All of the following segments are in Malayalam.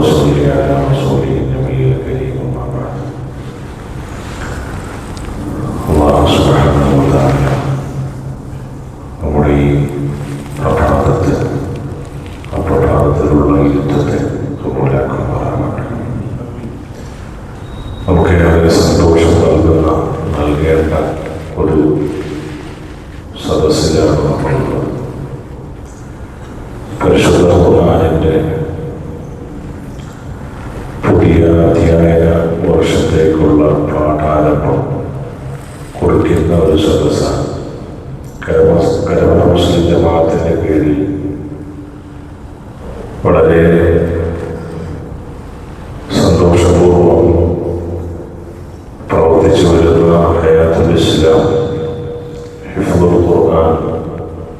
صل على رسوله النبي الكريم أما بعد. അല്ലാഹു സുബ്ഹാനഹു വ തആല നമ്മുടെ ഈ പ്രഭാതത്തിലുള്ള യുദ്ധത്തെ കബൂലാക്കുമാറാകട്ടെ. നമുക്കേറെ സന്തോഷം നൽകേണ്ട ഒരു സദസ്സിലാണ് നമ്മളുള്ളത്. പരിശുദ്ധ ഖുർആനിന്റെ പുതിയ അധ്യയന വർഷത്തേക്കുള്ള പാഠാരംഭം കുറിക്കുന്ന ഒരു സദസ്സാണ്. കരമന മുസ്ലിം ജമാഅത്തിന്റെ കീഴിൽ വളരെ സന്തോഷപൂർവം പ്രവർത്തിച്ചു വരുന്ന ഹയാത്തുൽ ഇസ്ലാം ഹിഫ്ളുൽ ഖുർആൻ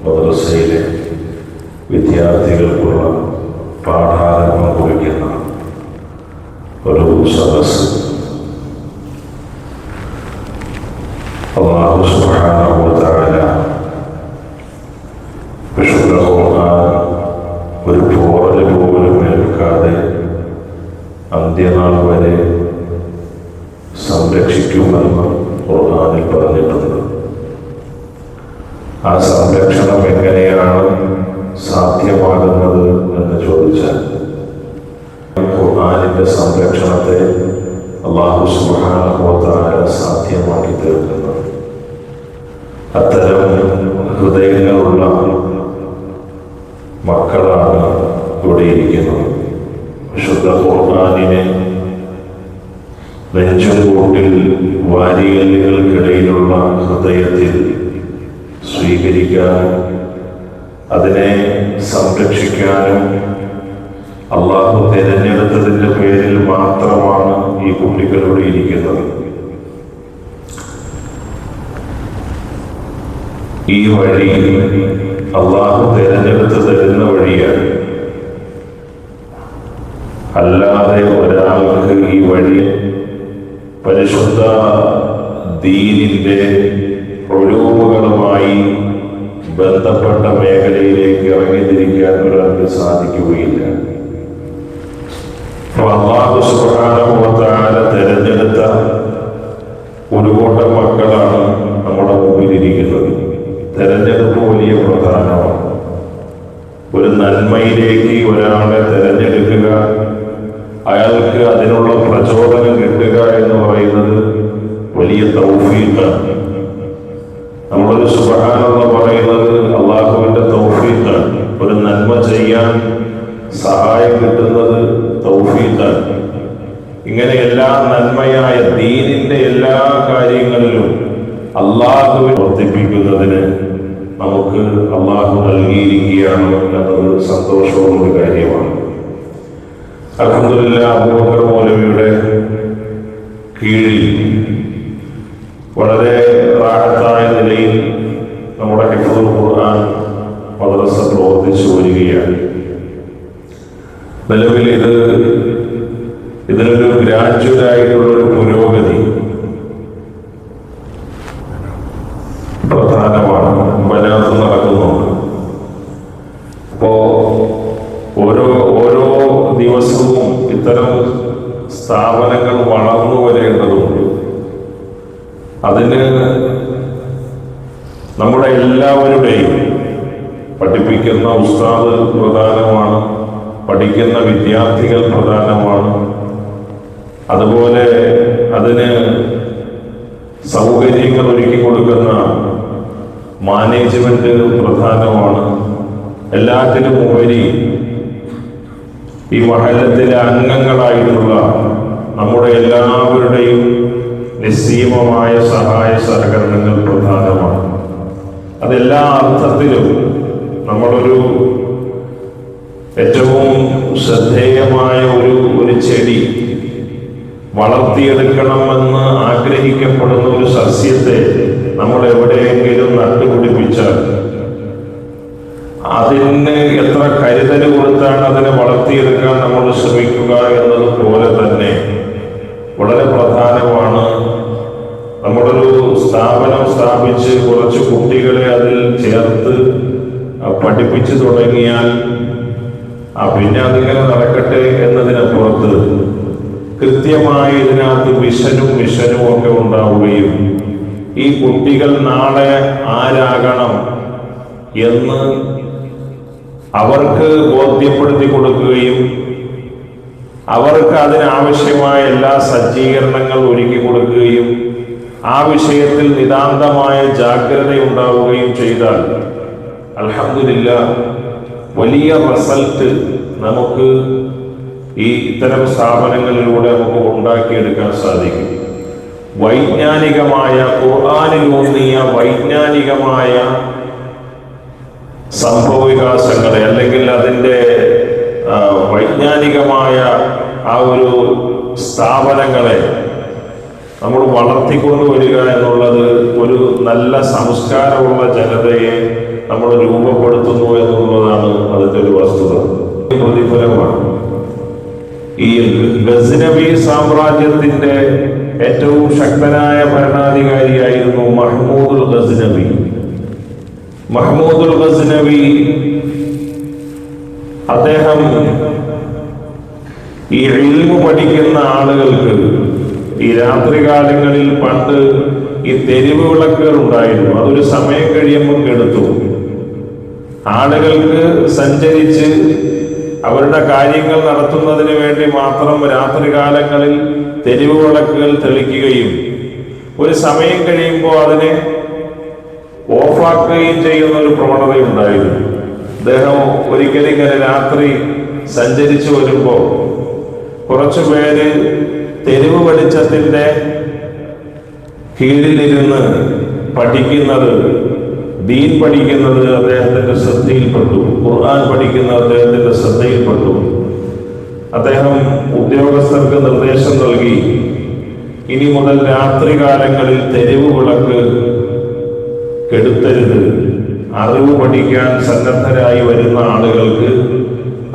മദ്രസയിലെ വിദ്യാർത്ഥികൾക്കുള്ള പാഠാരംഭം കുറിക്കുന്ന ഒരു സദസ്സ്. അല്ലാഹു സുബ്ഹാനഹു വ തആല വിശുദ്ധ ഖുർആൻ ഒരു പോറൽ പോലും ഏൽക്കാതെ അന്ത്യനാൾ വരെ സംരക്ഷിക്കുമെന്ന് ഖുർആനിൽ പറഞ്ഞിട്ടുണ്ട്. ആ സംരക്ഷണം എങ്ങനെയാണ് സാധ്യമാകുന്നത് എന്ന് ചോദിച്ചാൽ, ഖുർആനിന്റെ സംരക്ഷണത്തെ അല്ലാഹു സുബ്ഹാനഹു വ തആല സാധ്യമാക്കി തീർക്കുന്നത് അത്തരം ഹൃദയങ്ങളുള്ള മക്കളാണ് ഇവിടെ ഇരിക്കുന്നത്. വിശുദ്ധ ഖുർആനിനെ നെഞ്ചും കൂട്ടിൽ വാരിയല്ലുകൾക്കിടയിലുള്ള ഹൃദയത്തിൽ സ്വീകരിക്കാനും അതിനെ സംരക്ഷിക്കാനും അള്ളാഹു തിരഞ്ഞെടുത്തതിൻ്റെ പേരിൽ മാത്രമാണ് ഈ കുട്ടികളിവിടെ ഇരിക്കുന്നത്. ഈ വഴി അള്ളാഹു തിരഞ്ഞെടുത്ത് തരുന്ന വഴിയാണ്. അല്ലാതെ ഒരാൾക്ക് ഈ വഴി പരിശുദ്ധ ദീനിന്റെ ഒഴിവുകളുമായി ബന്ധപ്പെട്ട മേഖലയിലേക്ക് ഇറങ്ങിത്തിരിക്കാൻ ഒരാൾക്ക് സാധിക്കുകയില്ല. അല്ലാഹു സുബ്ഹാനഹു വ തആല തിരഞ്ഞെടുത്ത ഒരു കൂട്ടം മക്കളാണ് നമ്മുടെ മുമ്പിലിരിക്കുന്നത്. തെരഞ്ഞെടുപ്പ് വലിയ പ്രധാനമാണ്. ഒരു നന്മയിലേക്ക് ഒരാളെ തെരഞ്ഞെടുക്കുക, അയാൾക്ക് അതിനുള്ള പ്രചോദനം കിട്ടുക എന്ന് പറയുന്നത് വലിയ തൗഫീഖാണ്. നമ്മളൊരു സുബ്ഹാനല്ലാഹ് പറയുന്നത് അള്ളാഹുവിന്റെ തൗഫീഖാണ്. ഒരു നന്മ ചെയ്യാൻ സഹായം കിട്ടുന്നത് തൗഫീഖാണ്. ഇങ്ങനെ എല്ലാ നന്മയായ ദീനിന്റെ എല്ലാ കാര്യങ്ങളിലും അള്ളാഹുവിനെ വർദ്ധിപ്പിക്കുന്നതിന് നമുക്ക് അള്ളാഹു നൽകിയിരിക്കുകയാണ് എന്നത് സന്തോഷമുള്ള കാര്യമാണ്. അൽഹംദുലില്ലാഹ് അബൂബക്കർ മൗലവിയുടെ കീഴിൽ വളരെ റാഹത്തായ നിലയിൽ നമ്മുടെ ഹിഫ്ളുൽ ഖുർആൻ മദ്രസ പ്രവർത്തിച്ചു വരികയാണ്. നിലവിൽ ഇതിനൊരു ഗ്രാജുവലായിട്ടുള്ളൊരു പുരോഗതി പ്രധാനമാണ്. ബനാത്ത് നടക്കുന്നുണ്ട്. അപ്പോ ഓരോ ദിവസവും ഇത്തരം സ്ഥാപനങ്ങൾ വളർന്നു വരേണ്ടതുണ്ട്. അതിന് നമ്മുടെ എല്ലാവരുടെയും പഠിപ്പിക്കുന്ന ഉസ്താദ് പ്രധാനമാണ്, പഠിക്കുന്ന വിദ്യാർത്ഥികൾ പ്രധാനമാണ്, അതുപോലെ അതിന് സൗകര്യങ്ങൾ ഒരുക്കി കൊടുക്കുന്ന മാനേജ്മെന്റ് പ്രധാനമാണ്. എല്ലാത്തിനും ഉപരി ഈ മഹല്ലത്തിലെ അംഗങ്ങളായിട്ടുള്ള നമ്മുടെ എല്ലാവരുടെയും നിസ്സീമമായ സഹായ സഹകരണങ്ങൾ പ്രധാനമാണ്. അതെല്ലാ അർത്ഥത്തിലും നമ്മളൊരു ഏറ്റവും ശ്രദ്ധേയമായ ഒരു ചെടി വളർത്തിയെടുക്കണമെന്ന് ആഗ്രഹിക്കപ്പെടുന്ന ഒരു സസ്യത്തെ നമ്മൾ എവിടെയെങ്കിലും നട്ടുപിടിപ്പിച്ചാൽ അതിന് എത്ര കരുതൽ കൊടുത്താണ് അതിനെ വളർത്തിയെടുക്കാൻ നമ്മൾ ശ്രമിക്കുക എന്നതുപോലെ തന്നെ വളരെ പ്രധാനമാണ് നമ്മളൊരു സ്ഥാപനം സ്ഥാപിച്ച് കുറച്ച് കുട്ടികളെ അതിൽ ചേർത്ത് പഠിപ്പിച്ചു തുടങ്ങിയാൽ പിന്നെ അതിങ്ങനെ നടക്കട്ടെ എന്നതിനപ്പുറത്ത് കൃത്യമായി ഇതിനകത്ത് മിഷനും ഒക്കെ ഉണ്ടാവുകയും ഈ കുട്ടികൾ നാളെ ആരാകണം എന്ന് അവർക്ക് ബോധ്യപ്പെടുത്തി കൊടുക്കുകയും അവർക്ക് അതിനാവശ്യമായ എല്ലാ സജ്ജീകരണങ്ങൾ ഒരുക്കി കൊടുക്കുകയും ആ വിഷയത്തിൽ നിതാന്തമായ ജാഗ്രത ഉണ്ടാവുകയും ചെയ്താൽ അൽഹംദുലില്ലാഹ് വലിയ റിസൾട്ട് നമുക്ക് ഈ ഇത്തരം സ്ഥാപനങ്ങളിലൂടെ നമുക്ക് ഉണ്ടാക്കിയെടുക്കാൻ സാധിക്കും. വൈജ്ഞാനികമായ ഖുർആനിലൂന്നിയ വൈജ്ഞാനികമായ സംഭവവികാസങ്ങളെ അല്ലെങ്കിൽ അതിൻ്റെ വൈജ്ഞാനികമായ ആ ഒരു സ്ഥാപനങ്ങളെ നമ്മൾ വളർത്തിക്കൊണ്ടുവരിക എന്നുള്ളത് ഒരു നല്ല സംസ്കാരമുള്ള ജനതയെ നമ്മൾ രൂപപ്പെടുത്തുന്നു എന്നുള്ളതാണ് അതിൻ്റെ ഒരു വസ്തുത. പ്രതിഫലമാണ്. ഈ ഗസ്നവി സാമ്രാജ്യത്തിന്റെ ഏറ്റവും ശക്തനായ ഭരണാധികാരിയായിരുന്നു മഹ്മൂദുൽ ഗസ്നവി. മഹ്മൂദുൽ ഗസ്നവി അദ്ദേഹം ഈ ഇൽമു പഠിക്കുന്ന ആളുകൾക്ക് ഈ രാത്രികാലങ്ങളിൽ പണ്ട് ഈ തെരുവ് വിളക്കുകൾ ഉണ്ടായിരുന്നു. അതൊരു സമയം കഴിയുമ്പോൾ കെടുത്തു. ആളുകൾക്ക് സഞ്ചരിച്ച് അവരുടെ കാര്യങ്ങൾ നടത്തുന്നതിന് വേണ്ടി മാത്രം രാത്രികാലങ്ങളിൽ തെരുവ് വിളക്കുകൾ തെളിക്കുകയും ഒരു സമയം കഴിയുമ്പോൾ അതിനെ ഓഫാക്കുകയും ചെയ്യുന്ന ഒരു പ്രവണതയുണ്ടായിരുന്നു. അദ്ദേഹം ഒരിക്കലും ഇങ്ങനെ രാത്രി സഞ്ചരിച്ചു വരുമ്പോൾ കുറച്ചു പേര് തെരുവ് വെളിച്ചത്തിന്റെ കീഴിലിരുന്ന് പഠിക്കുന്നത്, ദീൻ പഠിക്കുന്നത് അദ്ദേഹത്തിന്റെ ശ്രദ്ധയിൽപ്പെട്ടു. ഖുർആൻ പഠിക്കുന്നത് അദ്ദേഹത്തിന്റെ ശ്രദ്ധയിൽപ്പെട്ടു. അദ്ദേഹം ഉദ്യോഗസ്ഥർക്ക് നിർദ്ദേശം നൽകി, ഇനി മുതൽ രാത്രികാലങ്ങളിൽ തെരുവ് വിളക്ക് കെടുത്തരുത്. അറിവ് പഠിക്കാൻ സന്നദ്ധരായി വരുന്ന ആളുകൾക്ക്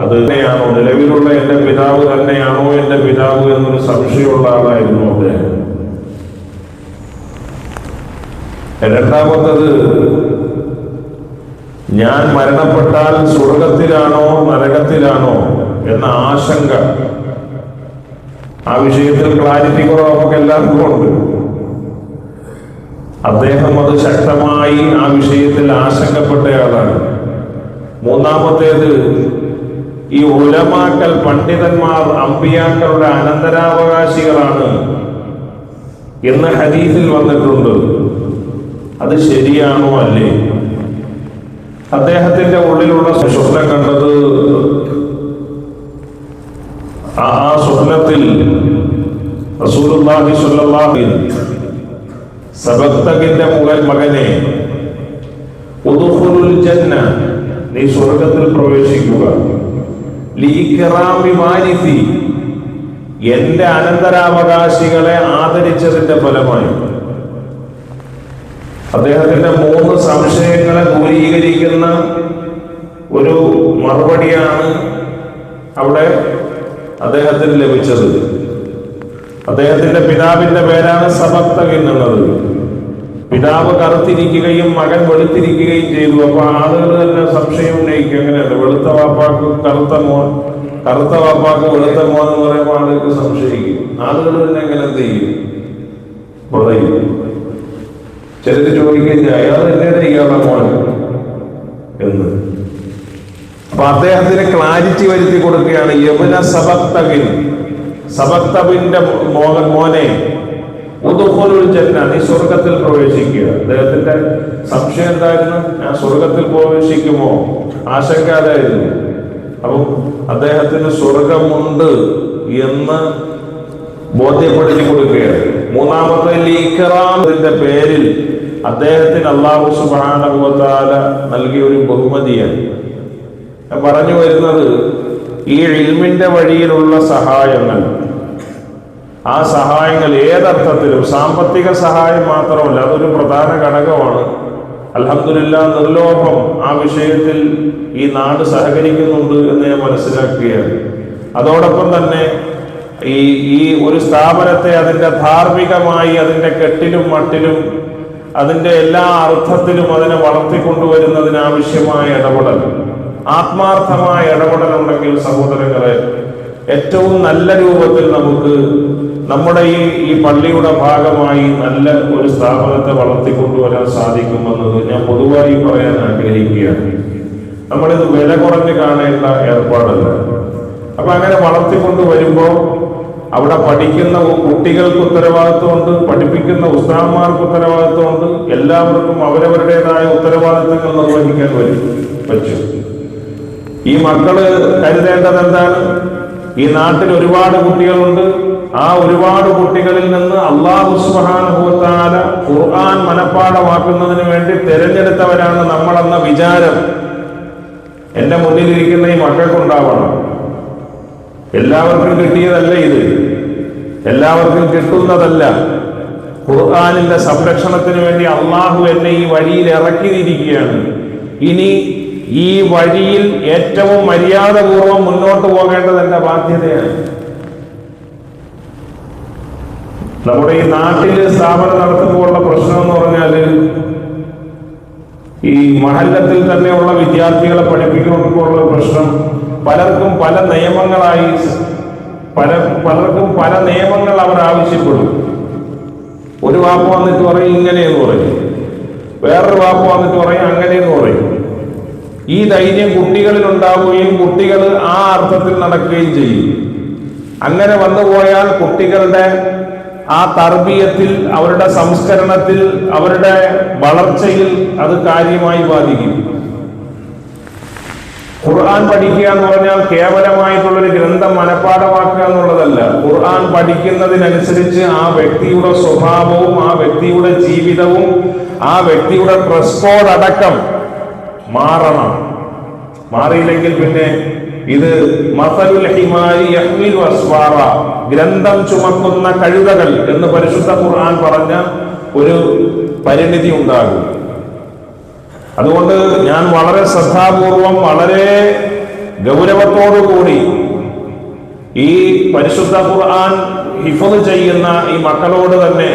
അത് തന്നെയാണോ, നിലവിലുള്ള എൻ്റെ പിതാവ് തന്നെയാണോ എൻ്റെ പിതാവ് എന്നൊരു സംശയമുള്ള ആളായിരുന്നു അദ്ദേഹം. രണ്ടാമത്തത്, ഞാൻ മരണപ്പെട്ടാൽ സ്വർഗത്തിലാണോ നരകത്തിലാണോ എന്ന ആശങ്ക. ആ വിഷയത്തിൽ ക്ലാരിറ്റി കുറവ് നമുക്ക് എല്ലാവർക്കും ഉണ്ട്. അദ്ദേഹം അത് ശക്തമായി ആ വിഷയത്തിൽ ആശങ്കപ്പെട്ടയാളാണ്. മൂന്നാമത്തേത്, ഈ ഉലമാക്കൾ, പണ്ഡിതന്മാർ അമ്പിയാക്കളുടെ അനന്തരാവകാശികളാണ് എന്ന് ഹദീസിൽ വന്നിട്ടുണ്ട്. അത് ശരിയാണോ അല്ലേ? അദ്ദേഹത്തിന്റെ ഉള്ളിലുള്ള സ്വപ്നം കണ്ടത്, ആ സ്വപ്നത്തിൽ റസൂലുള്ളാഹി സ്വല്ലല്ലാഹു അലൈഹി വസല്ലം സബക്തകിന്റെ മകനെ, ഉദ്ഖുലുൽ ജന്ന, നീ സ്വർഗത്തിൽ പ്രവേശിക്കുക, ലീകിറാമി വാരിസി, എന്റെ അനന്തരാവകാശികളെ ആദരിച്ചതിന്റെ ഫലമായി. അദ്ദേഹത്തിന്റെ 3 സംശയങ്ങളെ ദൂരീകരിക്കുന്ന ഒരു മറുപടിയാണ് അവിടെ അദ്ദേഹത്തിന് ലഭിച്ചത്. അദ്ദേഹത്തിന്റെ പിതാവിന്റെ പേരാണ് സബക്തകിൻ എന്നത്. പിതാവ് കറുത്തിരിക്കുകയും മകൻ വെളുത്തിരിക്കുകയും ചെയ്തു. അപ്പൊ ആളുകൾ തന്നെ സംശയം ഉന്നയിക്കും, എങ്ങനെയല്ല വെളുത്ത വാപ്പാക്ക് കറുത്ത മോൻ, കറുത്ത വാപ്പാക്ക് വെളുത്ത മോൻ എന്ന് പറയുമ്പോൾ ആളുകൾക്ക് സംശയിക്കും. ആളുകൾ തന്നെ എങ്ങനെ എന്ത് ചെയ്യും, പറയും. ചിലര് ചോദിക്കുകയും അയാൾ എന്നെ ഇയാളുടെ മോൻ എന്ന്. അപ്പൊ അദ്ദേഹത്തിന് ക്ലാരിറ്റി വരുത്തി കൊടുക്കുകയാണ്, യബ്ന സബക്തകിൻ, സബക്തബിന്റെ മോനെ, ഉദ്ഖുലുൽ ജന്ന, നീ സ്വർഗത്തിൽ പ്രവേശിക്കുക. അദ്ദേഹത്തിന്റെ സംശയം എന്തായിരുന്നു? ഞാൻ സ്വർഗത്തിൽ പ്രവേശിക്കുമോ, ആശങ്ക അതായിരുന്നു. അപ്പം അദ്ദേഹത്തിന് സ്വർഗമുണ്ട് എന്ന് ബോധ്യപ്പെടുത്തി കൊടുക്കുകയാണ്. മൂന്നാമത്തെ, ഇക്റാമിന്റെ പേരിൽ അദ്ദേഹത്തിന് അല്ലാഹു സുബ്ഹാനഹു വ തആല നൽകിയ ഒരു ബഹുമതിയാണ്. ഞാൻ പറഞ്ഞു വരുന്നത്, ഈ ഇൽമിന്റെ വഴിയിലുള്ള സഹായങ്ങൾ, ആ സഹായങ്ങൾ ഏതർത്ഥത്തിലും, സാമ്പത്തിക സഹായം മാത്രമല്ല, അതൊരു പ്രധാന ഘടകമാണ്. അൽഹംദുലില്ലാഹ്, നിർലോഭം ആ വിഷയത്തിൽ ഈ നാട് സഹകരിക്കുന്നുണ്ട് എന്ന് ഞാൻ മനസ്സിലാക്കുകയാണ്. അതോടൊപ്പം തന്നെ ഈ ഒരു സ്ഥാപനത്തെ അതിൻ്റെ ധാർമ്മികമായി, അതിൻ്റെ കെട്ടിലും മട്ടിലും, അതിൻ്റെ എല്ലാ അർത്ഥത്തിലും അതിനെ വളർത്തിക്കൊണ്ടുവരുന്നതിനാവശ്യമായ ഇടപെടൽ ആത്മാർത്ഥമായ ഇടപെടലുണ്ടെങ്കിൽ സഹോദരങ്ങളെ, ഏറ്റവും നല്ല രൂപത്തിൽ നമുക്ക് നമ്മുടെ ഈ പള്ളിയുടെ ഭാഗമായി നല്ല ഒരു സ്ഥാപനത്തെ വളർത്തിക്കൊണ്ടുവരാൻ സാധിക്കുമെന്നത് ഞാൻ പൊതുവായി പറയാൻ ആഗ്രഹിക്കുകയാണ്. നമ്മളിത് വില കുറഞ്ഞ് കാണേണ്ട ഏർപ്പാടല്ല. അപ്പൊ അങ്ങനെ വളർത്തിക്കൊണ്ട് വരുമ്പോൾ അവിടെ പഠിക്കുന്ന കുട്ടികൾക്ക് ഉത്തരവാദിത്വമുണ്ട്, പഠിപ്പിക്കുന്ന ഉസ്താദന്മാർക്ക് ഉത്തരവാദിത്വമുണ്ട്, എല്ലാവർക്കും അവരവരുടേതായ ഉത്തരവാദിത്തങ്ങൾ നിർവഹിക്കാൻ പറ്റും. ഈ മക്കള് കരുതേണ്ടത് എന്താണ്? ഈ നാട്ടിൽ ഒരുപാട് കുട്ടികളുണ്ട്. ആ ഒരുപാട് കുട്ടികളിൽ നിന്ന് അല്ലാഹു സുബ്ഹാനഹു വ തആല ഖുർആൻ മനഃപ്പാഠമാക്കുന്നതിന് വേണ്ടി തിരഞ്ഞെടുത്തവരാണ് നമ്മളെന്ന വിചാരം എന്റെ മുന്നിലിരിക്കുന്ന ഈ മക്കൾക്കുണ്ടാവണം. എല്ലാവർക്കും കിട്ടിയതല്ല ഇത്, എല്ലാവർക്കും കിട്ടുന്നതല്ല. ഖുർആനിന്റെ സംരക്ഷണത്തിന് വേണ്ടി അള്ളാഹു എന്നെ ഈ വഴിയിൽ ഇറക്കിയിരിക്കുകയാണ്. ഇനി ഈ വഴിയിൽ ഏറ്റവും മര്യാദപൂർവ്വം മുന്നോട്ട് പോകേണ്ടത് എന്റെ ബാധ്യതയാണ്. നമ്മുടെ ഈ നാട്ടിൽ സ്ഥാപനം നടത്തുമ്പോഴുള്ള പ്രശ്നം എന്ന് പറഞ്ഞാല്, ഈ മഹല്ലത്തിൽ തന്നെയുള്ള വിദ്യാർത്ഥികളെ പഠിപ്പിക്കുമ്പോഴുള്ള പ്രശ്നം, പലർക്കും പല നിയമങ്ങളായി പലർക്കും പല നിയമങ്ങൾ അവർ ആവശ്യപ്പെടും. ഒരു വാപ്പ വന്നിട്ട് പറയും ഇങ്ങനെയെന്ന് പറയും, വേറൊരു വാപ്പ വന്നിട്ട് പറയും അങ്ങനെയെന്ന് പറയും. ഈ ധൈര്യം കുട്ടികളിൽ ഉണ്ടാവുകയും കുട്ടികൾ ആ അർത്ഥത്തിൽ നടക്കുകയും ചെയ്യും. അങ്ങനെ വന്നുപോയാൽ കുട്ടികളുടെ ആ തർബീയത്തിൽ, അവരുടെ സംസ്കരണത്തിൽ, അവരുടെ വളർച്ചയിൽ അത് കാര്യമായി ബാധിക്കും. ഖുർആൻ പഠിക്കുക എന്ന് പറഞ്ഞാൽ കേവലമായിട്ടുള്ളൊരു ഗ്രന്ഥം മനഃപ്പാഠമാക്കുക എന്നുള്ളതല്ല. ഖുർആൻ പഠിക്കുന്നതിനനുസരിച്ച് ആ വ്യക്തിയുടെ സ്വഭാവവും ആ വ്യക്തിയുടെ ജീവിതവും ആ വ്യക്തിയുടെ ഡ്രസ് കോഡ് അടക്കം മാറണം. മാറിയില്ലെങ്കിൽ പിന്നെ ഇത് മസലുൽ ഹിമാരി യഹ്മിലു അസ്വാറ, ഗ്രന്ഥം ചുമക്കുന്ന കഴുതകൾ എന്ന് പരിശുദ്ധ ഖുർആൻ പറഞ്ഞ ഒരു പരിണിതി ഉണ്ടാകും. അതുകൊണ്ട് ഞാൻ വളരെ ശ്രദ്ധാപൂർവം, വളരെ ഗൗരവത്തോടുകൂടി ഈ പരിശുദ്ധ ഖുർആൻ ഹിഫ്ള് ചെയ്യുന്ന ഈ മക്കളോട് തന്നെ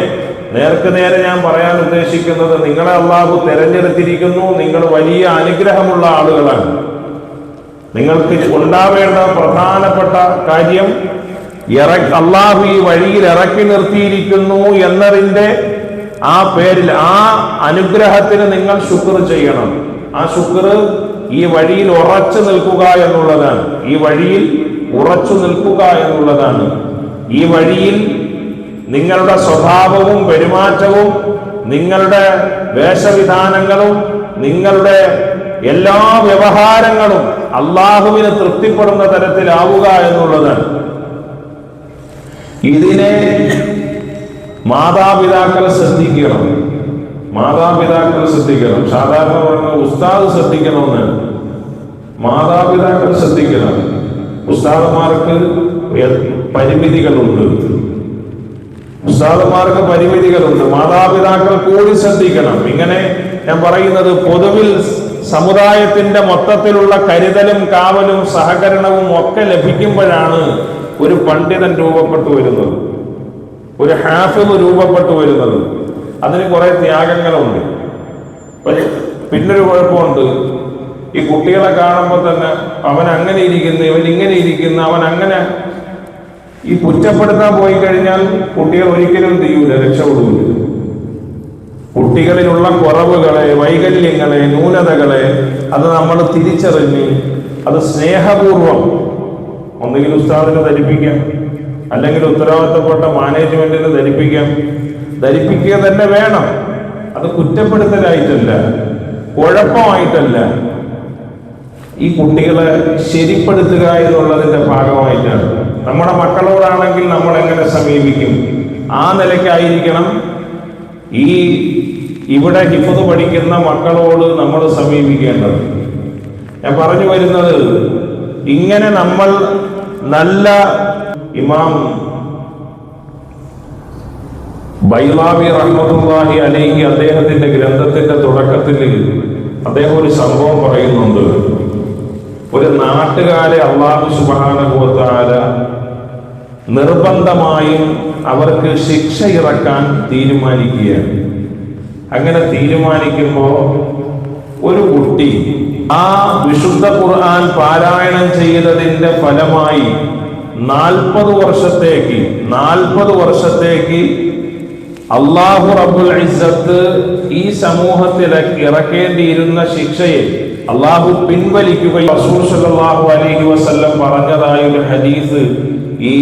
നേർക്ക് നേരെ ഞാൻ പറയാൻ ഉദ്ദേശിക്കുന്നത്, നിങ്ങളെ അള്ളാഹു തെരഞ്ഞെടുത്തിരിക്കുന്നു. നിങ്ങൾ വലിയ അനുഗ്രഹമുള്ള ആളുകളാണ്. നിങ്ങൾക്ക് ഉണ്ടാവേണ്ട പ്രധാനപ്പെട്ട കാര്യം അള്ളാഹു ഈ വഴിയിൽ ഇറക്കി നിർത്തിയിരിക്കുന്നു എന്നതിന്റെ ആ പേരിൽ, ആ അനുഗ്രഹത്തിന് നിങ്ങൾ ശുക്ർ ചെയ്യണം. ആ ശുക്ർ ഈ വഴിയിൽ ഉറച്ചു നിൽക്കുക എന്നുള്ളതാണ്. ഈ വഴിയിൽ ഉറച്ചു നിൽക്കുക എന്നുള്ളതാണ്. ഈ വഴിയിൽ നിങ്ങളുടെ സ്വഭാവവും പെരുമാറ്റവും നിങ്ങളുടെ വേഷവിധാനങ്ങളും നിങ്ങളുടെ എല്ലാ വ്യവഹാരങ്ങളും അള്ളാഹുവിന് തൃപ്തിപ്പെടുന്ന തരത്തിലാവുക എന്നുള്ളതാണ്. ഇതിനെ മാതാപിതാക്കൾ ശ്രദ്ധിക്കണം. മാതാപിതാക്കൾ ശ്രദ്ധിക്കണം. സാധാരണ പറഞ്ഞ ഉസ്താദ് ശ്രദ്ധിക്കണമെന്നാണ്. മാതാപിതാക്കൾ ശ്രദ്ധിക്കണം. ഉസ്താദന്മാർക്ക് പരിമിതികളുണ്ട്. ഉസ്താദന്മാർക്ക് പരിമിതികളുണ്ട്. മാതാപിതാക്കൾ കൂടി ശ്രദ്ധിക്കണം. ഇങ്ങനെ ഞാൻ പറയുന്നത് പൊതുവിൽ സമുദായത്തിന്റെ മൊത്തത്തിലുള്ള കരുതലും കാവലും സഹകരണവും ഒക്കെ ലഭിക്കുമ്പോഴാണ് ഒരു പണ്ഡിതൻ രൂപപ്പെട്ടു വരുന്നത്, ഒരു ഹാഫിദ് രൂപപ്പെട്ടു വരുന്നത്. അതിന് കുറെ ത്യാഗങ്ങളുണ്ട്. പിന്നൊരു കുഴപ്പമുണ്ട്. ഈ കുട്ടികളെ കാണുമ്പോൾ തന്നെ അവൻ അങ്ങനെ ഇരിക്കുന്നു, ഇവൻ ഇങ്ങനെ ഇരിക്കുന്നു, അവൻ അങ്ങനെ, ഈ കുറ്റപ്പെടുത്താൻ പോയി കഴിഞ്ഞാൽ കുട്ടികൾ ഒരിക്കലും ചെയ്യൂല, രക്ഷപ്പെടൂല. കുട്ടികളിലുള്ള കുറവുകളെ, വൈകല്യങ്ങളെ, ന്യൂനതകളെ അത് നമ്മൾ തിരിച്ചറിഞ്ഞ് അത് സ്നേഹപൂർവം ഒന്നുകിൽ ഉസ്താദിനെ ധരിപ്പിക്കാം, അല്ലെങ്കിൽ ഉത്തരവാദിത്തപ്പെട്ട മാനേജ്മെന്റിന് ധരിപ്പിക്കാം. ധരിപ്പിക്കുക തന്നെ വേണം. അത് കുറ്റപ്പെടുത്തലായിട്ടല്ല, കുഴപ്പമായിട്ടല്ല. ഈ കുട്ടികളെ ശരിപ്പെടുത്തുക എന്നുള്ളതിന്റെ ഭാഗമായിട്ടാണ്. നമ്മുടെ മക്കളോടാണെങ്കിൽ നമ്മൾ എങ്ങനെ സമീപിക്കും, ആ നിലയ്ക്കായിരിക്കണം ഈ ഇവിടെ ഹിഫ്ള് പഠിക്കുന്ന മക്കളോട് നമ്മൾ സമീപിക്കേണ്ടത്. ഞാൻ പറഞ്ഞു വരുന്നത്, ഇങ്ങനെ നമ്മൾ നല്ല ഇമാം ബൈളാവി റഹ്മത്തുള്ളാഹി അലൈഹി അദ്ദേഹത്തിന്റെ ഗ്രന്ഥത്തിന്റെ തുടക്കത്തിൽ അദ്ദേഹം ഒരു സംഭവം പറയുന്നുണ്ട്. ഒരു നാട്ടുകാരെ അല്ലാഹു സുബ്ഹാനഹു വ തആല നിർബന്ധമായും അവർക്ക് ശിക്ഷ ഇറക്കാൻ തീരുമാനിക്കുകയാണ്. അങ്ങനെ തീരുമാനിക്കുമ്പോൾ ഒരു കുട്ടി ആ വിശുദ്ധ ഖുർആൻ പാരായണം ചെയ്തതിന്റെ ഫലമായി 40 വർഷത്തേക്ക് അല്ലാഹു റബ്ബുൽ ഇസ്സത്ത് ഈ സമൂഹത്തിൽ ഇറക്കേണ്ടിയിരുന്ന ശിക്ഷയെ അല്ലാഹു പിൻവലിക്കുകയും റസൂൽ സല്ലല്ലാഹു അലൈഹി വസല്ലം പറഞ്ഞതായ ഒരു ഹദീസ് ഈ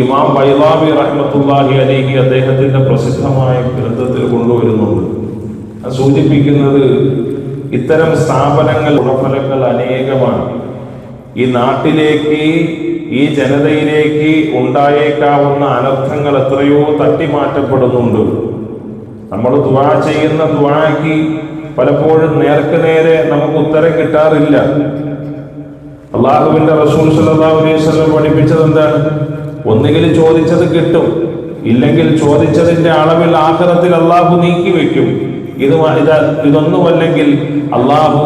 ഇമാം ബൈളാവി റഹ്മത്തുള്ളാഹി അലൈഹി അദ്ദേഹത്തിന്റെ പ്രസിദ്ധമായ ഗ്രന്ഥത്തിൽ കൊണ്ടുവരുന്നുണ്ട്. സൂചിപ്പിക്കുന്നത് ഇത്തരം സ്ഥാപനങ്ങൾ ഗുണഫലങ്ങൾ അനേകമാണ്. ഈ നാട്ടിലേക്ക്, ഈ ജനതയിലേക്ക് ഉണ്ടായേക്കാവുന്ന അനർത്ഥങ്ങൾ എത്രയോ തട്ടിമാറ്റപ്പെടുന്നുണ്ട്. നമ്മൾ ദുആ ചെയ്യുന്ന ദുആക്ക് പലപ്പോഴും നേർക്ക് നേരെ നമുക്ക് ഉത്തരം കിട്ടാറില്ല. അള്ളാഹുവിന്റെ റസൂൽ സല്ലല്ലാഹു അലൈഹി വസല്ലം പഠിപ്പിച്ചത് എന്താണ്? ഒന്നുകിൽ ചോദിച്ചത് കിട്ടും, ഇല്ലെങ്കിൽ ചോദിച്ചതിന്റെ അളവിൽ ആഖിറത്തിൽ അള്ളാഹു നീക്കി വെക്കും. ഇതൊന്നുമല്ലെങ്കിൽ അള്ളാഹു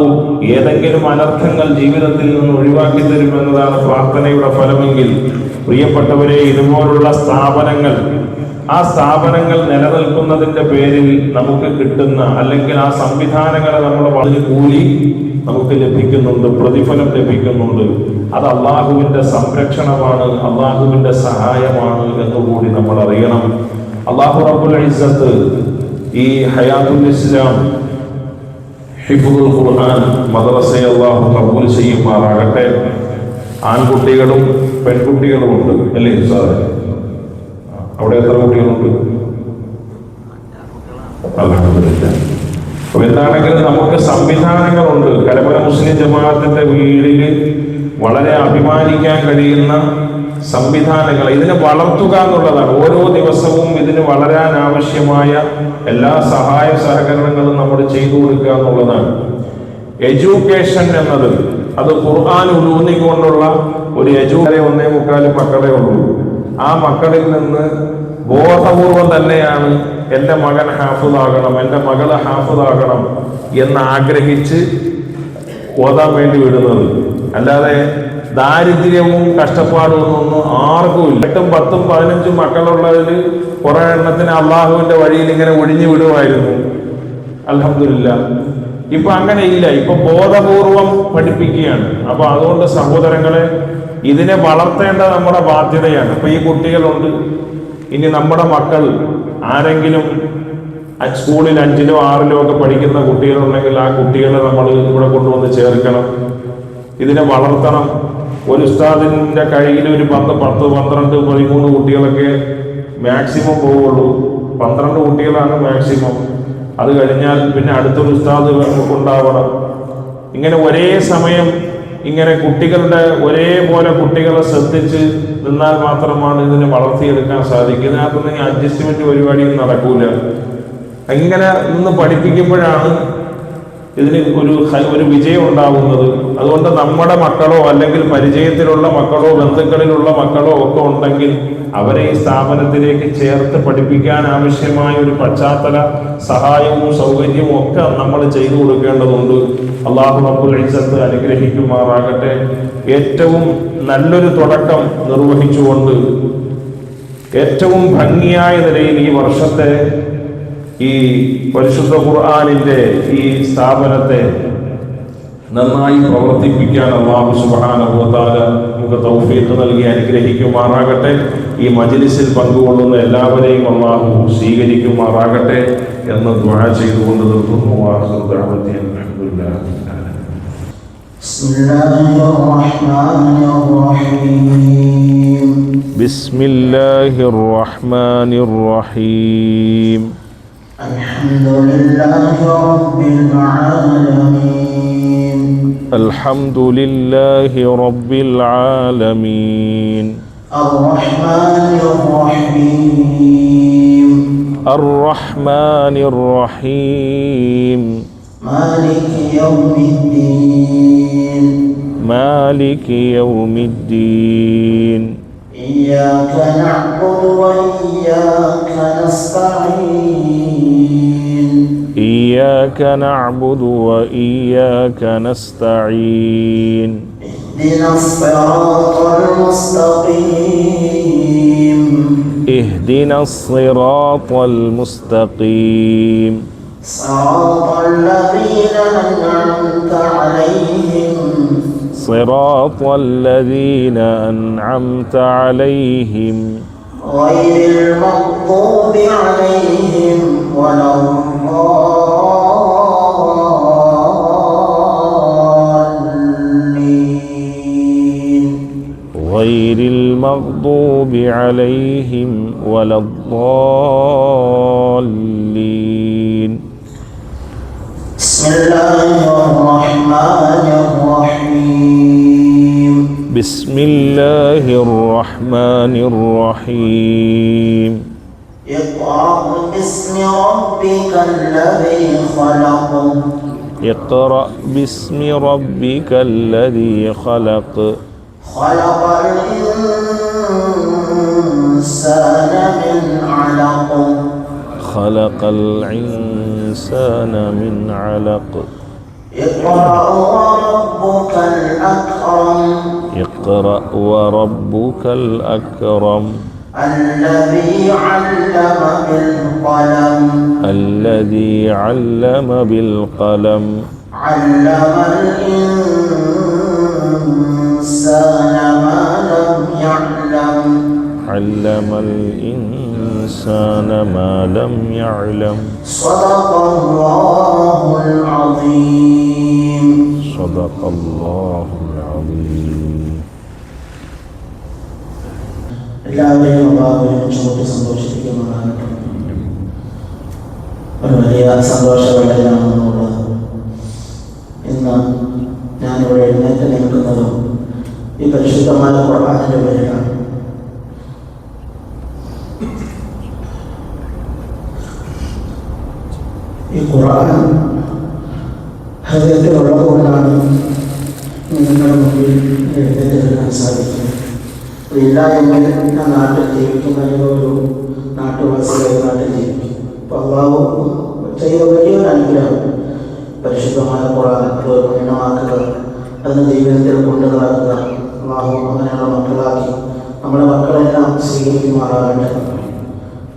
ഏതെങ്കിലും അനർത്ഥങ്ങൾ ജീവിതത്തിൽ നിന്ന് ഒഴിവാക്കി തരുമെന്നതാണ് പ്രാർത്ഥനയുടെ ഫലമെങ്കിൽ, പ്രിയപ്പെട്ടവരെ, ഇതുപോലുള്ള സ്ഥാപനങ്ങൾ, ആ സ്ഥാപനങ്ങൾ നിലനിൽക്കുന്നതിന്റെ പേരിൽ നമുക്ക് കിട്ടുന്ന, അല്ലെങ്കിൽ ആ സംവിധാനങ്ങളെ നമ്മൾ വളരെ കൂലി നമുക്ക് ലഭിക്കുന്നുണ്ട്, പ്രതിഫലം ലഭിക്കുന്നുണ്ട്. അത് അള്ളാഹുവിന്റെ സംരക്ഷണമാണ്, അള്ളാഹുവിന്റെ സഹായമാണ് എന്നുകൂടി നമ്മൾ അറിയണം. അള്ളാഹു റബ്ബുൽ ഇസ്സത്ത് ഈ ഹയാത്തുൽ ഇസ്ലാം ഹിഫ്ദുൽ ഖുർആൻ മദ്രസയെ അള്ളാഹു കബൂൽ ചെയ്യുമാറാകട്ടെ. ആൺകുട്ടികളും പെൺകുട്ടികളും ഉണ്ട് അല്ലേ സാറേ? അവിടെ എത്ര കുട്ടികളുണ്ട്? അൽഹംദുലില്ലാഹ്. അപ്പൊ എന്താണെങ്കിലും നമുക്ക് സംവിധാനങ്ങളുണ്ട്. കരമന മുസ്ലിം ജമാഅത്തിന്റെ വീടിൽ വളരെ അഭിമാനിക്കാൻ കഴിയുന്ന സംവിധാനങ്ങൾ, ഇതിനെ വളർത്തുക എന്നുള്ളതാണ്. ഓരോ ദിവസവും ഇതിന് വളരാൻ ആവശ്യമായ എല്ലാ സഹായ സഹകരണങ്ങളും നമ്മൾ ചെയ്തു കൊടുക്കുക എന്നുള്ളതാണ്. എഡ്യൂക്കേഷൻ എന്നത് അത് ഖുർആൻ ഊന്നിക്കൊണ്ടുള്ള ഒരു എഡ്യൂക്കേഷൻ 1.25 മക്കളെ ഉള്ളൂ. ആ മക്കളിൽ നിന്ന് ബോധപൂർവം തന്നെയാണ് എൻ്റെ മകൻ ഹാഫിളാകണം, എൻ്റെ മകള് ഹാഫിളാകണം എന്ന് ആഗ്രഹിച്ച് ഓതാൻ വേണ്ടി വിടുന്നത്. അല്ലാതെ ദാരിദ്ര്യവും കഷ്ടപ്പാടും ഒന്നും ആർക്കും ഇല്ല. 8ഉം 10ഉം 15ഉം മക്കളുള്ളതിൽ കുറെ എണ്ണത്തിന് അള്ളാഹുവിന്റെ വഴിയിൽ ഇങ്ങനെ ഒഴിഞ്ഞു വിടുമായിരുന്നു. അൽഹംദുലില്ലാഹ്. ഇപ്പൊ അങ്ങനെ ഇല്ല. ഇപ്പൊ ബോധപൂർവം പഠിപ്പിക്കുകയാണ്. അപ്പൊ അതുകൊണ്ട് സഹോദരങ്ങളെ, ഇതിനെ വളർത്തേണ്ട നമ്മുടെ ബാധ്യതയാണ്. ഇപ്പൊ ഈ കുട്ടികളുണ്ട്, ഇനി നമ്മുടെ മക്കൾ ആരെങ്കിലും സ്കൂളിൽ 5ലോ 6ലോ ഒക്കെ പഠിക്കുന്ന കുട്ടികളുണ്ടെങ്കിൽ ആ കുട്ടികളെ നമ്മൾ ഇവിടെ കൊണ്ടുവന്ന് ചേർക്കണം, ഇതിനെ വളർത്തണം. ഒരു ഉസ്താദിന്റെ കയ്യിൽ ഒരു 10, 12, 13 കുട്ടികളൊക്കെ മാക്സിമം പോവുള്ളൂ. 12 കുട്ടികളാണ് മാക്സിമം. അത് കഴിഞ്ഞാൽ പിന്നെ അടുത്തൊരു ഉസ്താദ് ഉണ്ടാവണം. ഇങ്ങനെ ഒരേ സമയം ഇങ്ങനെ കുട്ടികളുടെ ഒരേപോലെ കുട്ടികളെ ശ്രദ്ധിച്ച് നിന്നാൽ മാത്രമാണ് ഇതിനെ വളർത്തിയെടുക്കാൻ സാധിക്കുക. ഇതിനകത്തൊന്നും ഈ അഡ്ജസ്റ്റ്മെന്റ് പരിപാടിയൊന്നും നടക്കൂല. ഇങ്ങനെ നിന്ന് പഠിപ്പിക്കുമ്പോഴാണ് ഇതിന് ഒരു വിജയം ഉണ്ടാകുന്നത്. അതുകൊണ്ട് നമ്മുടെ മക്കളോ അല്ലെങ്കിൽ പരിചയത്തിലുള്ള മക്കളോ ബന്ധുക്കളിലുള്ള മക്കളോ ഒക്കെ ഉണ്ടെങ്കിൽ അവരെ ഈ സ്ഥാപനത്തിലേക്ക് ചേർത്ത് പഠിപ്പിക്കാൻ ആവശ്യമായ ഒരു പശ്ചാത്തല സഹായവും സൗകര്യവും ഒക്കെ നമ്മൾ ചെയ്തു കൊടുക്കേണ്ടതുണ്ട്. അല്ലാഹു റബ്ബുൽ ഇസ്സത്ത് അനുഗ്രഹിക്കുമാറാകട്ടെ. ഏറ്റവും നല്ലൊരു തുടക്കം നിർവഹിച്ചുകൊണ്ട് ഏറ്റവും ഭംഗിയായ നിലയിൽ ഈ വർഷത്തെ ഈ പരിശുദ്ധ ഖുർആനിന്റെ ഈ സ്ഥാപനത്തെ നന്നായി പ്രവർത്തിപ്പിക്കാൻ അല്ലാഹു സുബ്ഹാനഹു വ തആല നമുക്ക് തൗഫീഖ് നൽകി അനുഗ്രഹിക്കുമാറാകട്ടെ. ഈ മജ്ലിസിൽ പങ്കുകൊള്ളുന്ന എല്ലാവരെയും അല്ലാഹു സ്വീകരിക്കുമാറാകട്ടെ എന്ന് ദുആ ചെയ്തുകൊണ്ട് നിർത്തുന്നു. വാഹിറു ദഅവതി അൽഹംദുലില്ലാഹി ബിസ്മില്ലാഹിർ റഹ്മാനിർ റഹീം. الحمد لله رب العالمين الرحمن الرحيم مالك يوم الدين إياك نعبد وإياك نستعين إياك نعبد وإياك نستعين اهدنا الصراط المستقيم اهدنا الصراط المستقيم صراط الذين أنعمت عليهم صراط الذين أنعمت عليهم غير المغضوب عليهم ولا الضالين غير المغضوب عليهم ولا الضالين. بسم الله الرحمن الرحيم. بسم الله الرحمن الرحيم. اقرأ باسم ربك الذي خلق. اقرأ باسم ربك الذي خلق. خلق الإنسان من علق. خلق الإنسان من علق. اقرأ وربك الأكرم. اقرأ وربك الأكرم. الذي علم بالقلم. الذي علم بالقلم. علم الإنسان ما لم يعلم. علم الإنسان ما لم يعلم. صدق الله العظيم. صدق الله العظيم. എല്ലാവരെയും അല്ലാഹുവിനെ ചുമട്ട് സന്തോഷിപ്പിക്കുന്നതാണ്. ഒരു വലിയ സന്തോഷവേളയിലാണ് നമ്മളുള്ളത്. ഇന്ന് ഞാനിവിടെ എഴുന്നേറ്റ് നിൽക്കുന്നതും ഈ പരിശുദ്ധമായ ഖുർആനിന്റെ പേരിലാണ്. ഈ ഖുർആൻ ഹൃദയത്തിലുള്ളത് കൊണ്ടാണ് നിങ്ങളുടെ മുമ്പിൽ എഴുന്നേറ്റ് നിൽക്കാൻ സാധിക്കുന്നത്. ഇല്ല എങ്കിൽ ഞാൻ നാട്ടിൽ ജീവിക്കുന്ന ഒരു നാട്ടുവാസിയായി നാട്ടിൽ ജീവിക്കും. അപ്പോൾ അള്ളാഹു ചെയ്ത വലിയൊരു അനുഗ്രഹം പരിശുദ്ധമായ ഖുർആൻ ഗുണമാക്കുക, അതിന് ജീവിതത്തിൽ കൊണ്ടു നടക്കുക. അള്ളാഹു അങ്ങനെയുള്ള മക്കളാക്കി നമ്മുടെ മക്കളെല്ലാം സ്വീകരിക്കുമാറാകട്ടെ.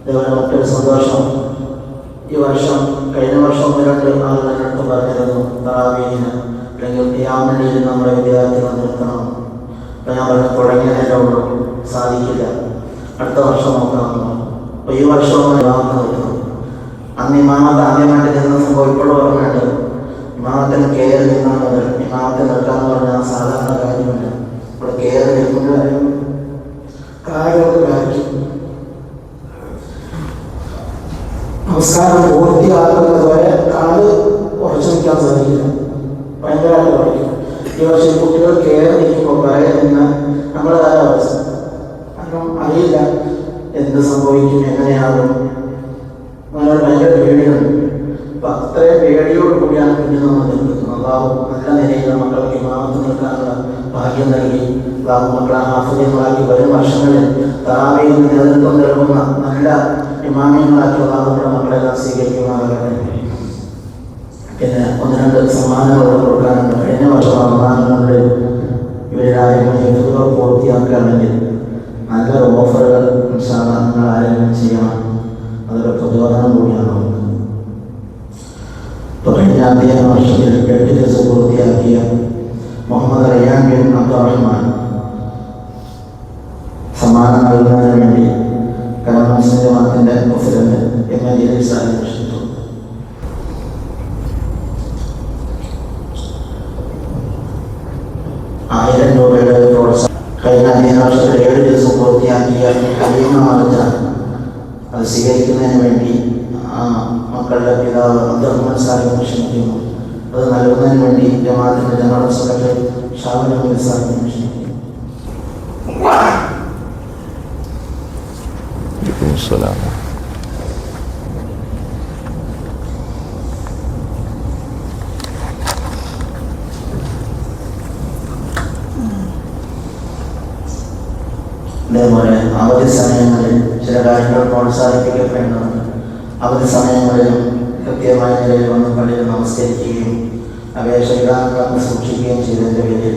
അതേപോലെ മറ്റൊരു സന്തോഷം, ഈ വർഷം കഴിഞ്ഞ വർഷം 2 ആളുകളെടുത്ത് പറഞ്ഞിരുന്നു തറാവീഹിന് അല്ലെങ്കിൽ ഖിയാമുൽ നമ്മുടെ വിദ്യാർത്ഥികൾ നിർത്തണം. അപ്പോൾ ഞാൻ പറഞ്ഞു തുടങ്ങിയതേ ഉള്ളൂ, സാധിക്കില്ല, അടുത്ത വർഷം നോക്കാമെന്ന്. അപ്പോൾ ഈ വർഷവും ഇമാമത്ത് നിർത്തുന്നു. അന്ന് ഇമാമത്ത് ആദ്യമായിട്ട് ചെന്ന സംഭവം ഇപ്പോഴും ഓർമ്മയുണ്ട്. ഇമാമത്തിന് കയറി നിന്നാൽ മുതൽ ഇമാമത്തെ നിർത്താന്ന് പറഞ്ഞാൽ സാധാരണ കാര്യമില്ല. ഇവിടെ കയറി നിൽക്കുമ്പോഴും കാര്യമൊക്കെ കാണിക്കും. നമസ്കാരം പൂർത്തിയാക്കുന്നത് വരെ കാല് ഉറച്ചു നിൽക്കാൻ സാധിക്കില്ല, ഭയങ്കരമായിട്ട് പഠിക്കും. ഈ വർഷം കുട്ടികൾ കയറി നിൽക്കുമ്പോൾ പറയാൻ നിന്ന് നമ്മുടേതായ അവസ്ഥ, കാരണം അറിയില്ല എന്ത് സംഭവിക്കും, എങ്ങനെയാകും, അങ്ങനെ ഭയങ്കര പേടിയുണ്ട്. അപ്പം അത്രയും പേടിയോട് കൂടിയാണ് പിന്നെ നമ്മൾ നിൽക്കുന്നത്. അള്ളാഹു നല്ല നിലയിൽ മക്കൾക്ക് ഇമാമത്ത് നിൽക്കാനുള്ള ഭാഗ്യം നൽകി. അള്ളാഹു മക്കളെ ഹാഫിദ്യങ്ങളാക്കി വരും വർഷങ്ങളിൽ തറാവീഹിന് നേതൃത്വം നൽകുന്ന നല്ല ഇമാമിയങ്ങളാക്കി അള്ളാഹു നമ്മുടെ മക്കളെല്ലാം സ്വീകരിക്കുമാറാകട്ടെ. പിന്നെ 1-2 സമ്മാനങ്ങൾ കൊടുക്കാനുണ്ട്. കഴിഞ്ഞ വർഷം റമദാനുകളിൽ ഇവരായ ഹിഫ്ളുകൾ പൂർത്തിയാക്കുകയാണെങ്കിൽ നല്ലൊരു ഓഫറുകൾ നിങ്ങൾ ആരെങ്കിലും ചെയ്യണം. അതൊരു പ്രചോദനം കൂടിയാണ് നമുക്ക്. ഇപ്പോൾ കഴിഞ്ഞ അധ്യയന വർഷത്തിൽ 8 ദിവസം പൂർത്തിയാക്കിയ മുഹമ്മദ് റയ്യാൻ ബിൻ അബ്ദുറഹ്മാൻ സമ്മാനം നൽകുന്നതിന് വേണ്ടി കരമ മുസ്ലിം ജമാഅത്തിന്റെ പ്രസിഡന്റ് MA സാഹിബ് ക്ഷണിച്ചു. ₹1000 പ്രോത്സാഹനം. കഴിഞ്ഞ അധ്യയന വർഷത്തിൽ 7 ദിവസം പൂർത്തിയാക്കിയ ഹലീമ മാർജ അത് സ്വീകരിക്കുന്നതിന് വേണ്ടി മക്കളുടെ പിതാവ് അബ്ദുറഹ്മാൻ സാഹിബ് ക്ഷണിക്കുന്നു. അത് നൽകുന്നതിന് വേണ്ടി ജമാഅത്തിന്റെ ജനറൽ സെക്രട്ടറി ഷാബിൻ അഹമ്മദ് സാഹിബ് ക്ഷണിക്കുന്നു. അതേപോലെ അവധി സമയങ്ങളിൽ ചില കാര്യങ്ങൾ പ്രോത്സാഹിപ്പിക്കപ്പെടേണ്ടതുണ്ട്. അവധി സമയങ്ങളിലും കൃത്യമായ നിലയിൽ വന്ന് പള്ളിയിൽ നമസ്കരിക്കുകയും അവയെ ശരീരാംഗങ്ങൾ സൂക്ഷിക്കുകയും ചെയ്തതിൻ്റെ പേരിൽ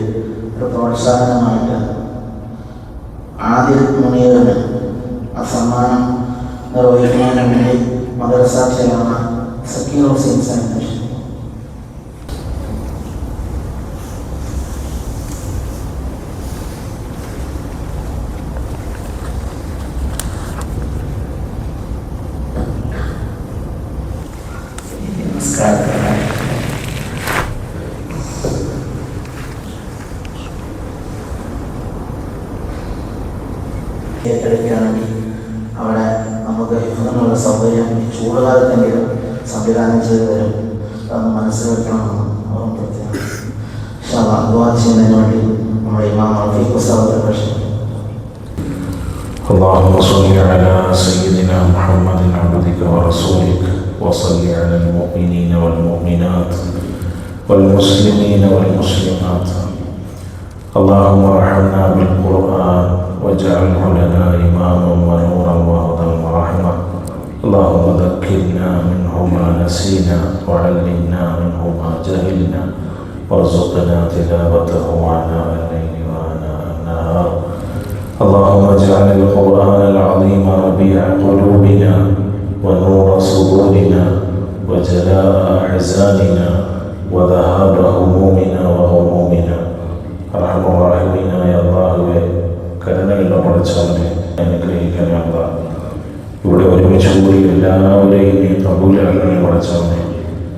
ഒരു പ്രോത്സാഹനമായിട്ട് ആദിൽ മുനീറിന് ആ സമ്മാനം നിർവഹിക്കുന്നതിന് വേണ്ടി മദ്രസ ചെയർമാൻ സക്കീർ ഹുസൈൻ സാഹിബ്. ഏറ്റെടുക്കുകയാണെങ്കിൽ അവിടെ നമുക്ക് ഹിഫ്ദിനുള്ള സൗകര്യം ചൂടുകാലത്തെങ്കിലും സംവിധാനം ചെയ്തു തരും. അതൊന്ന് മനസ്സിലാക്കണമെന്ന് ഓർമ്മപ്പെടുത്തുകയാണ്. ദുആ ചെയ്യുന്നതിന് വേണ്ടി നമ്മുടെ ഇമാം റഫീഖ് ഉസ്താദിനെ പ്രശ്നം. اللهم صل على سيدنا محمد عبدك ورسولك وصل على المؤمنين والمؤمنات والمسلمين والمسلمات. اللهم ارحمنا بالقرآن واجعله لنا إماما ونورا وهدى ورحمة. اللهم ذكرنا منه ما نسينا وعلمنا منه ما جهلنا وارزقنا تلاوته آناء الليل وآناء النهار. اللهم اجعل القرآن العظيم ربيع قلوبنا ونور صدورنا وجلاء أحزاننا وذهاب همومنا وغمومنا. അർഹമ റഹീമീനായ അല്ലാഹുവേ, കരുണയുള്ള പടച്ചവനെ അനുഗ്രഹിക്കാനുള്ള ഇവിടെ ഒരുമിച്ച് കൂടി എല്ലാവരെയും നീ കബൂലാക്കണേ പടച്ചവനെ.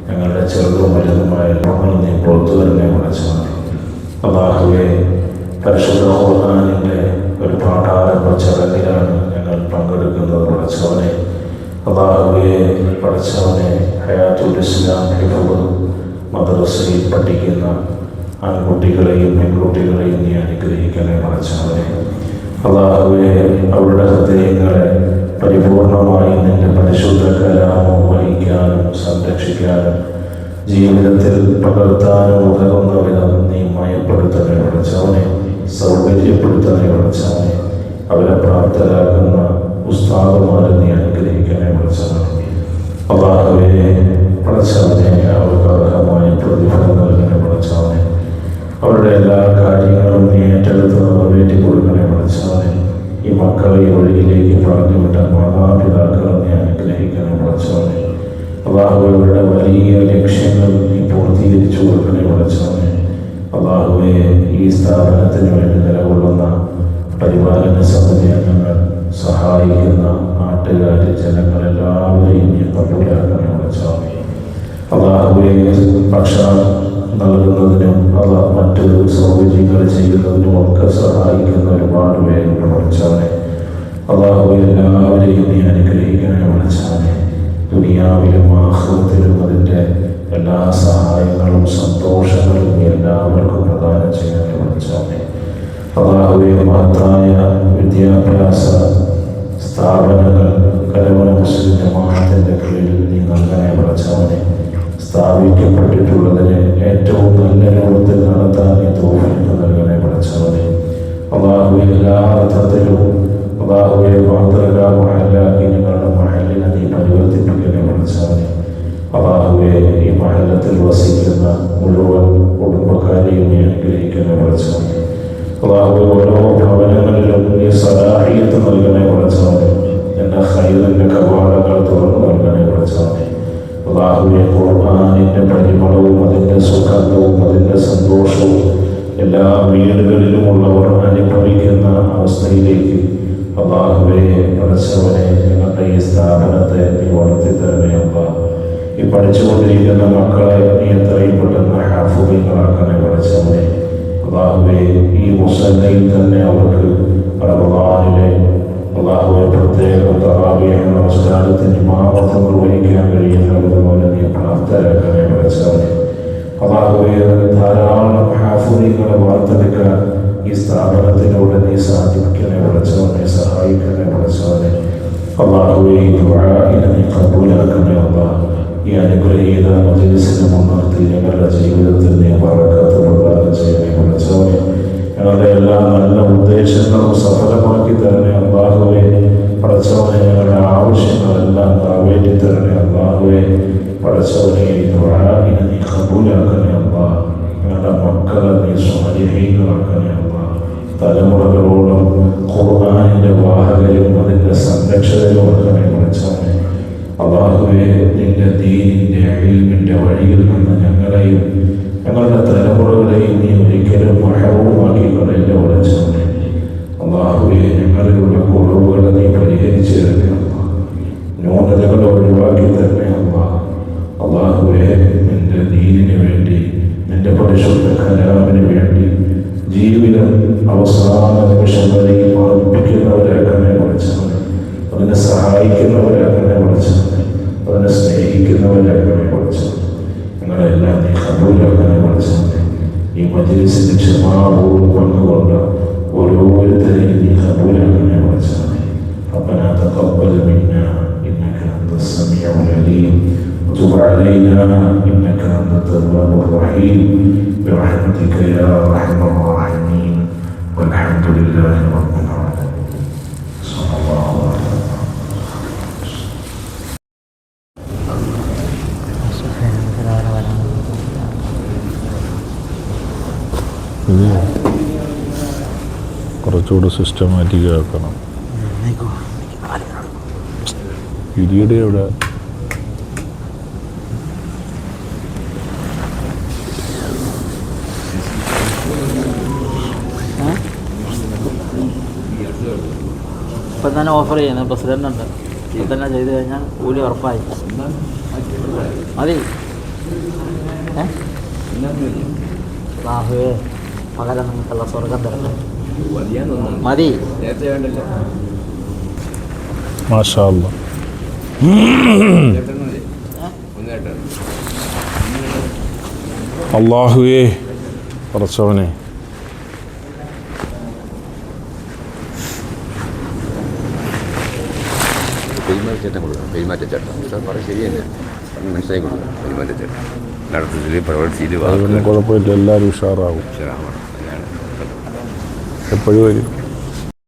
ഞങ്ങളുടെ ചെറുതും വലുതുമായ ലോകങ്ങൾ നീ പുറത്തു തരണേ പടച്ചവനെ. അല്ലാഹുവേ, പരിശുദ്ധ ഖുർആനിൻ്റെ ഒരു പാഠാരംഭ ചടങ്ങിലാണ് ഞങ്ങൾ പങ്കെടുക്കുന്നത് പടച്ചവനെ. അല്ലാഹുവേ, പടച്ചവനെ, ഹയാത്തുൽ ഇസ്ലാം ഹിഫ്ദ് മദ്രസയിൽ പഠിക്കുന്ന ആൺകുട്ടികളെയും പെൺകുട്ടികളെയും നീ അനുഗ്രഹിക്കണേ പടച്ചവനെ. അല്ലാഹുവേ, അവരുടെ ഹൃദയങ്ങളെ പരിപൂർണമായി നിന്റെ പരിശുദ്ധ കലാമം വഹിക്കാനും സംരക്ഷിക്കാനും ജീവിതത്തിൽ പകർത്താനും ഉതകുന്ന വിധം നീ മയപ്പെടുത്തണേ പടച്ചവനെ, സൗകര്യപ്പെടുത്തണേ പടച്ചവനെ. അവരെ പ്രാപ്തരാക്കുന്ന ഉസ്താദുമാരെ നീ അനുഗ്രഹിക്കണേ പടച്ചവനെ. അല്ലാഹുവേ, പടച്ചവനെ, അവർക്ക് അർഹമായ പ്രതിഫലം നൽകണേ പടച്ചവനെ. അവരുടെ എല്ലാ കാര്യങ്ങളും നീ ഏറ്റെടുത്ത് നിറവേറ്റി കൊടുക്കണേ പടച്ചവനെ. ഈ മക്കളെ ഈ വഴിയിലേക്ക് പറഞ്ഞുവിട്ട മാതാപിതാക്കളെ നീ അനുഗ്രഹിക്കണേ പടച്ചവനെ. അല്ലാഹുവേ, അവരുടെ വലിയ ലക്ഷ്യങ്ങൾ നീ പൂർത്തീകരിച്ചു കൊടുക്കണേ പടച്ചവനെ. അല്ലാഹുവേ, ഈ സ്ഥാപനത്തിന് വേണ്ടി നിലകൊള്ളുന്ന പരിപാലന സമിതി അംഗങ്ങൾ, സഹായിക്കുന്ന നാട്ടുകാർ, ജനങ്ങളെല്ലാവരെയും നീ കബൂലാക്കണേ പടച്ചവനെ. അല്ലാഹുവേ, ഭക്ഷണം നൽകുന്നതിനും മറ്റ് സൗകര്യങ്ങൾ ചെയ്യുന്നതിനും ഒക്കെ സഹായിക്കുന്ന ഒരുപാട് പേരുണ്ട് പടച്ചവനെ. അല്ലാഹുവേ, എല്ലാവരെയും നീ അനുഗ്രഹിക്കണേ പടച്ചവനെ. ദുനിയാവിലും ആഖിറത്തിലും അതിൻ്റെ എല്ലാ സഹായങ്ങളും സന്തോഷങ്ങളും നീ എല്ലാവർക്കും പ്രദാനം ചെയ്യണേ പടച്ചവനെ. അല്ലാഹുവേ, മഹത്തായ വിദ്യാഭ്യാസ സ്ഥാപനങ്ങൾ കരമന മുസ്ലിം ജമാഅത്തിൻ്റെ കീഴിൽ നീ നൽകണേ പടച്ചവനെ. സ്ഥാപിക്കപ്പെട്ടിട്ടുള്ളതിന് ഏറ്റവും നല്ല രൂപത്തിൽ നടത്താൻ നീ തൗഫീഖ് നൽകണേ പടച്ചവനെ. അല്ലാഹുവേ, എല്ലാ അർത്ഥത്തിലും അല്ലാഹുവേ, മാതൃക മഹല്ലാക്കി ഞങ്ങളുടെ മഹല്ലിനെ നീ പരിവർത്തിപ്പിക്കണേ പടച്ചവനെ. അല്ലാഹുവേ, ഈ മഹല്ലത്തിൽ വസിക്കുന്ന മുഴുവൻ കുടുംബക്കാരെയും നീ അനുഗ്രഹിക്കണേ പടച്ചവനെ. അല്ലാഹുവേ, ഓരോ ഭവനങ്ങളിലും നീ സലാഹിയത്ത് നൽകണേ പടച്ചവനെ. എൻ്റെ ഖൈറിൻ്റെ കവാടങ്ങൾ തുറന്നു നൽകണേ പടച്ചവനെ. അല്ലാഹുവേ, ഖുർആനിൻ്റെ പരിമളവും അതിൻ്റെ സുഗന്ധവും അതിൻ്റെ സന്തോഷവും എല്ലാ വീടുകളിലുമുള്ളവർ അനുഭവിക്കുന്ന അവസ്ഥയിലേക്ക് അല്ലാഹുവേ, പടച്ചവനെ, ഞങ്ങളുടെ ഈ സ്ഥാപനത്തെ നീ വളർത്തിത്തരണേ അല്ലാ. ഈ പഠിച്ചുകൊണ്ടിരിക്കുന്ന മക്കളെ നീ എത്രയും പെട്ടെന്ന് ഹാഫിളുകളാക്കണേ പടച്ചവനെ. അല്ലാഹുവേ, ഈ മുസല്ലയിൽ തന്നെ അവർക്ക് റമളാനിലെ അല്ലാഹുവേ പ്രത്യേക തറാവീഹ് നമസ്കാരത്തിന് ഇമാമത്ത് നിർവഹിക്കാൻ കഴിയുന്നതുപോലെ നീ പ്രാപ്തരാക്കണേ പടച്ചവനെ. അല്ലാഹുവേ, ധാരാളം ഹാഫിളുകളെ വാർത്തെടുക്കാൻ ഈ സ്ഥാപനത്തിലൂടെ നീ സാധിക്കണേ പടച്ചവനെ, സഹായിക്കണേ പടച്ചവനെ. അല്ലാഹുവേ, ഈ ദുആഇനെ നീ ഖബൂലാക്കണേ അല്ലാ. ഈ അനുഗ്രഹീത മജ്‌ലിസിനെ മുൻനിർത്തി ഞങ്ങളുടെ ജീവിതത്തിൽ നീ ബറക്കത്ത് പ്രദാനം ചെയ്യണേ പടച്ചവനെ. ഞങ്ങളുടെ എല്ലാ നല്ല ഉദ്ദേശങ്ങളും സഫലമാക്കി തരണേ അല്ലാഹുവേ. പടച്ചവനെ, ഞങ്ങളുടെ ആവശ്യങ്ങളെല്ലാം നിറവേറ്റി തരണേ അല്ലാഹുവേ. പടച്ചവനെ, ഈ ദുആഇനെ നീ ഖബൂലാക്കണേ അല്ലാ. ഞങ്ങളുടെ മക്കളെ നീ സ്വാലിഹീങ്ങളാക്കണേ അല്ലാ. തലമുറകളോളം ഖുർആനിൻ്റെ വാഹകരും അതിൻ്റെ സംരക്ഷകരും ആക്കണേ പടച്ചവനെ. അല്ലാഹുവേ, നിന്റെ ദീനിന്റെ ഇൽമിന്റെ വഴിയിൽ നിന്ന് ഞങ്ങളെയും ഞങ്ങളുടെ തലമുറകളെയും നീ ഒരിക്കലും മഹറൂമാക്കി കളയില്ല ഉറച്ചവനെ. അല്ലാഹുവേ, ഞങ്ങളിലുള്ള കുറവുകളെ നീ പരിഹരിച്ചു തരണം. ന്യൂനതകൾ ഒഴിവാക്കി തന്നെ അല്ലാഹുവേ, നിന്റെ ദീനിന് വേണ്ടി, നിന്റെ പരിശുദ്ധ കലാമിന് വേണ്ടി ജീവിതം അവസാന നിമിഷം വരെയും അർപ്പിക്കുന്നവരാക്കണേ പഠിച്ചവനെ. അതിനെ സഹായിക്കുന്നവരാക്കണേ പഠിച്ചവനെ. അതിനെ സ്നേഹിക്കുന്നവരാക്കണേ പഠിച്ചവനെ. ഞങ്ങളെല്ലാം നീ കബൂലാക്കണേ പഠിച്ചവനെ. ഈ മജ്‌ലിസിന്റെ ക്ഷമാപൂർവ്വം വന്നുകൊണ്ട് ഓരോരുത്തരെയും നീ കബൂലാക്കണേ പഠിച്ചവനെ. ربنا تقبل منا إنك أنت السميع العليم وتب علينا إنك أنت التواب الرحيم برحمتك يا أرحم الراحمين والحمد لله رب العالمين. صلى الله عليه وسلم. കുറച്ചുകൂടെ സിസ്റ്റമാറ്റിക് ആക്കണം. പിരീഡ് എവിടെ? ഇപ്പം തന്നെ ഓഫർ ചെയ്യുന്നത് പ്രസിഡൻ്റ് ഉണ്ട്. ഇത് തന്നെ ചെയ്ത് കഴിഞ്ഞാൽ കൂലി ഉറപ്പായി മതി. ബാഹുവേ, പകരം നിങ്ങൾക്കുള്ള സ്വർഗം തരണം മതി. മാഷാ അല്ലാഹ്. അല്ലാഹുവേ, പറച്ചവനെ, പെരുമാറ്റച്ചട്ടം കൊടുക്കണം. പെരുമാറ്റച്ചട്ടം സാർ പറയും ശരിയല്ല, മനസ്സിലാക്കി കൊടുക്കണം. പെരുമാറ്റച്ചട്ടം നടത്തത്തിൽ പ്രവർത്തിയിൽ അതൊന്നും കുഴപ്പമില്ല, എല്ലാവരും ഉഷാറാവും. ഉഷാറാവണം. അതാണ് എപ്പോഴും വരും.